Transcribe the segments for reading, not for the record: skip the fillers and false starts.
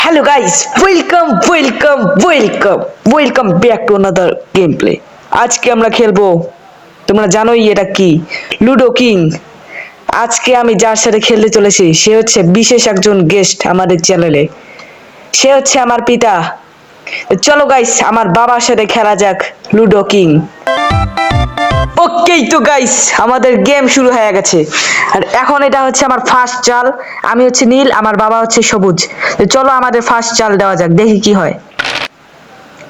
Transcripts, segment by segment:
Hello guys, welcome back to another gameplay. আজকে আমরা খেলবো, তোমরা জানোই এটা কি, লুডো কিং। আজকে আমি যার সাথে খেলতে চলেছি সে হচ্ছে বিশেষ একজন গেস্ট আমাদের চ্যানেলে। সে হচ্ছে আমার পিতা। চলো গাইস, আমার বাবার সাথে খেলা যাক লুডো কিং। ওকেই তো গাইস, আমাদের গেম শুরু হয়ে গেছে। আর এখন এটা হচ্ছে আমার ফার্স্ট চাল। আমি হচ্ছে নীল, আমার বাবা হচ্ছে সবুজ। তো চলো আমাদের ফার্স্ট চাল দেওয়া যাক, দেখি কি হয়।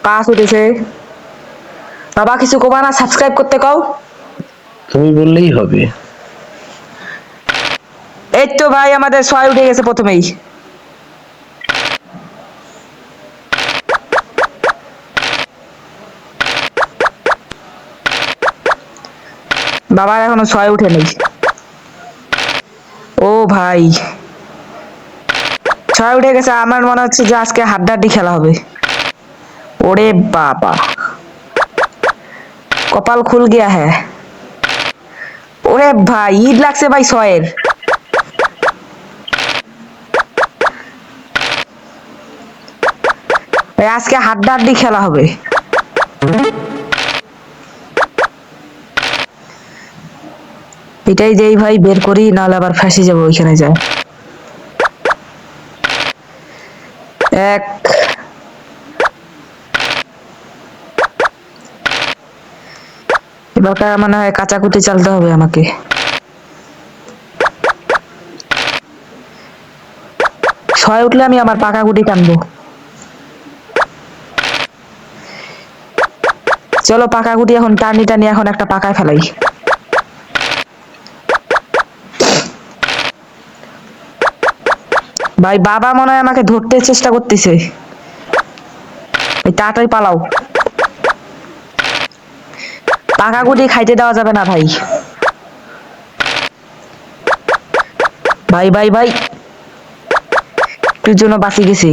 পাস উঠেছে। বাবা কিছু কবা না, সাবস্ক্রাইব করতে কও। তুমি বললেই হবে। এই তো ভাই আমাদের 6 উঠে গেছে প্রথমেই। বাবার এখনো 6 উঠে নেই। ও ভাই 6 উঠে গেছে, আমার মনে হচ্ছে যে আজকে হাড্ডাহাড্ডি খেলা হবে। ওরে বাবা, কপাল খুল গিয়া হ্যাঁ। ওরে ভাই ঈদ লাগছে ভাই 6-এর। আজকে হাড্ডাহাড্ডি খেলা হবে। এটাই দেই ভাই, বের করি, নাহলে আবার ফাঁসি যাবো ওইখানে যায়। এক, এবার মনে হয় কাচাকুচি চালতে হবে আমাকে। ছয় উঠলে আমি আমার পাকা গুটি টানবো। চলো পাকা গুটি এখন টানি টানি এখন একটা পাকায় ফেলাই। ভাই বাবা মনে হয় আমাকে ধরতে চেষ্টা করতেছে, তাড়াতাড়ি পালাও। পাকা গুটি খাইতে দেওয়া যাবে না ভাই। ভাই ভাই ভাই তোর জন্য বাঁচি গেছি।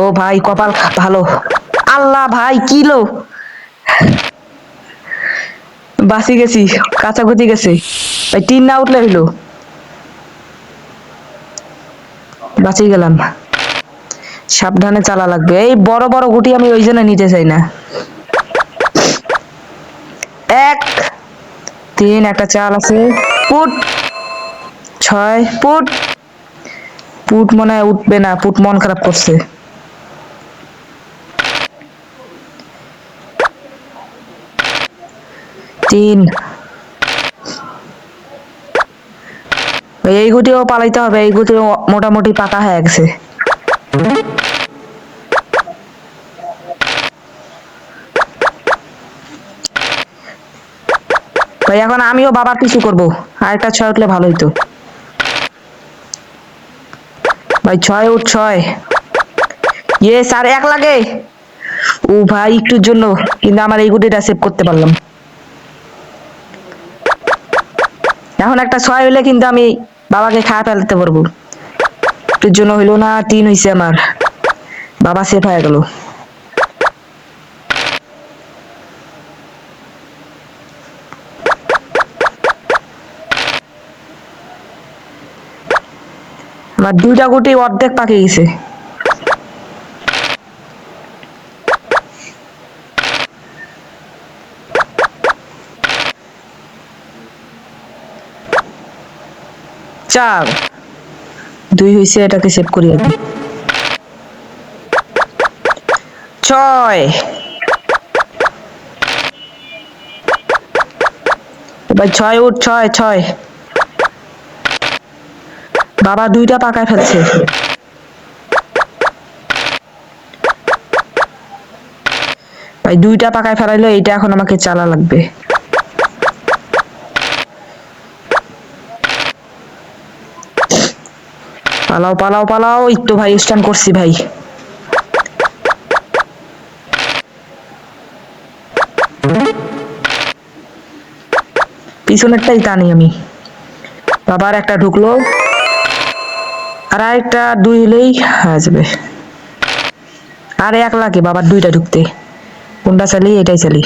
ও ভাই কপাল ভালো। আল্লাহ ভাই কিলো, বাঁচি গেছি, কাচাকুচি গেছে ভাই। 3 না উঠলে হইলো, বাঁচি গেলাম। সাবধানে চালা লাগবে, এই বড় বড় গুটি আমি ওই জন্য নিতে চাই না। 1, 3 একটা চাল আছে। Put 6 put. পুট মনে হয় উঠবে না, পুট মন খারাপ করছে। তিন, এই গুটিও পালাইতে হবে, এই গুটিও মোটামুটি পাকা হয়ে গেছে। ভাই এখন আমিও বাবার পিছু করবো, আর একটা 6 উঠলে ভালো হইতো। ভাই 6 উঠ 6। ইয়েস, আর 1 লাগে। ও ভাই একটুর জন্য, কিন্তু আমার এই গুটিটা সেভ করতে পারলাম। এখন একটা 6 হইলে কিন্তু আমি বাবাকে খাওয়া ফেলতে পারবো। একটুর জন্য হইলো না, 3 হইছে আমার। বাবা সেভ হয়ে গেল। আমার 2টা গুটি অর্ধেক পাকে গেছে। চার, 2 হইছে, এটাকে সেভ করি আগে। 6, ভাই 6 উঠ 6 6। বাবা 2টা পাকায় ফেলছে। ভাই 2টা পাকায় ফেলাইলো, এইটা এখন আমাকে চালা লাগবে। পালাও পালাও পালাও, এই তো ভাই স্টান করছি ভাই। পিছনেরটাই টানি আমি। বাবার একটা ঢুকলো, আর একটা 2 হলেই হয়ে যাবে। আর 1 লাগে বাবার 2টা ঢুকতে। কোনটা চালি, এটাই চালি।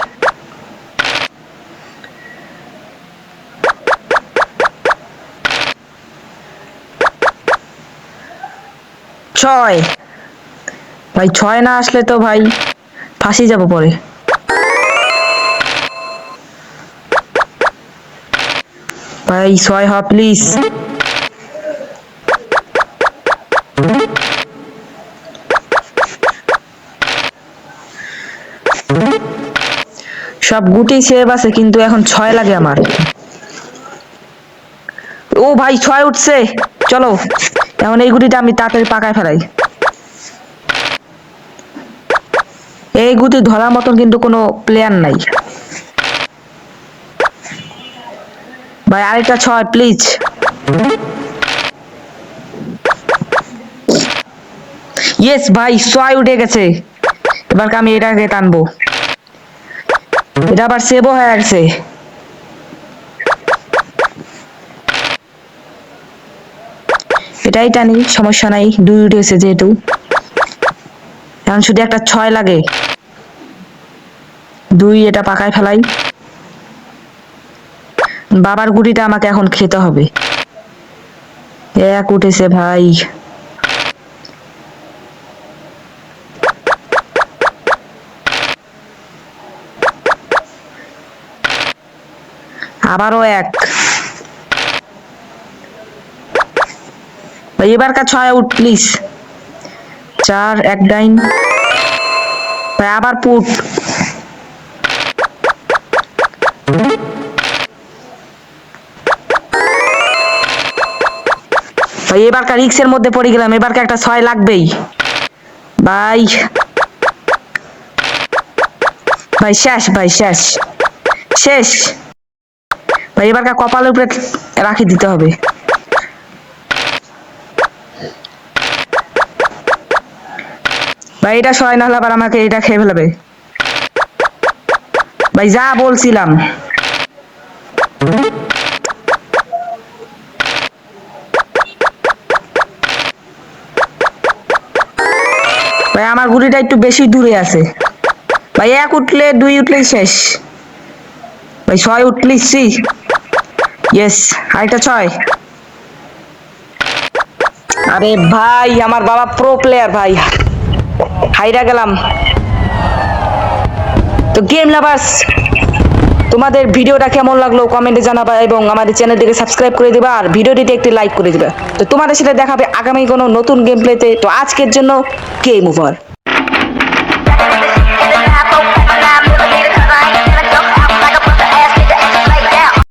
ছয়। ভাই ছয় না আসলে তো ভাই ফাঁসি যাব পরে। ভাই ছয় হ প্লিজ। সব গুটি সেভ আছে কিন্তু এখন ছয় লাগে আমার। ও ভাই ছয় উঠছে, চলো এখন এই গুটিটা আমি তাড়াতাড়ি পাকায় ফেলাই। এই গুটি ধরার মতন কিন্তু কোনো প্লেয়ার নাই। ভাই আরেকটা ছয় প্লিজ। ইয়েস ভাই ছয় উঠে গেছে। এবার আমি এটাকে টানবো, এটা আবার সেভও হয়ে গেছে। এটাই টানি, সমস্যা নাই, দুই উঠেছে যেহেতু। এখন শুধু একটা ছয় লাগে, দুই, এটা পাকায় ফেলাই। বাবার গুটিটা আমাকে এখন খেতে হবে। এক উঠেছে ভাই। আবারও এক। ভাই এবারকার ছয় আউট প্লিজ। চার, এক ডাইন। ভাই আবার পুট। ভাই এবারকার রিক্সের মধ্যে পড়ে গেলাম, এবারকার একটা ছয় লাগবেই ভাই। ভাই শেষ, ভাই শেষ শেষ। ভাই এবারকার কপালের উপরে রাখি দিতে হবে। ভাই এটা ছয় না হলে আবার আমাকে এটা খেয়ে ফেলবে। ভাই যা বলছিলাম। ভাই আমার গুটিটা একটু বেশি দূরে আছে। ভাই এক উঠলে, দুই উঠলেই শেষ। ভাই ছয় উঠলি সি। ইয়েস, আরেকটা ছয়। আরে ভাই আমার বাবা প্রো প্লেয়ার ভাই, হাইরা গেলাম। তো গেম লাভার্স, তোমাদের ভিডিওটা কেমন লাগলো কমেন্টে জানাবা এবং আমাদের চ্যানেলটিকে সাবস্ক্রাইব করে দিবা আর ভিডিওটিতে একটি লাইক করে দিবা। তো তোমাদের সাথে দেখাবে আগামী কোনো নতুন গেম প্লেতে। তো আজকের জন্য গেম ওভার।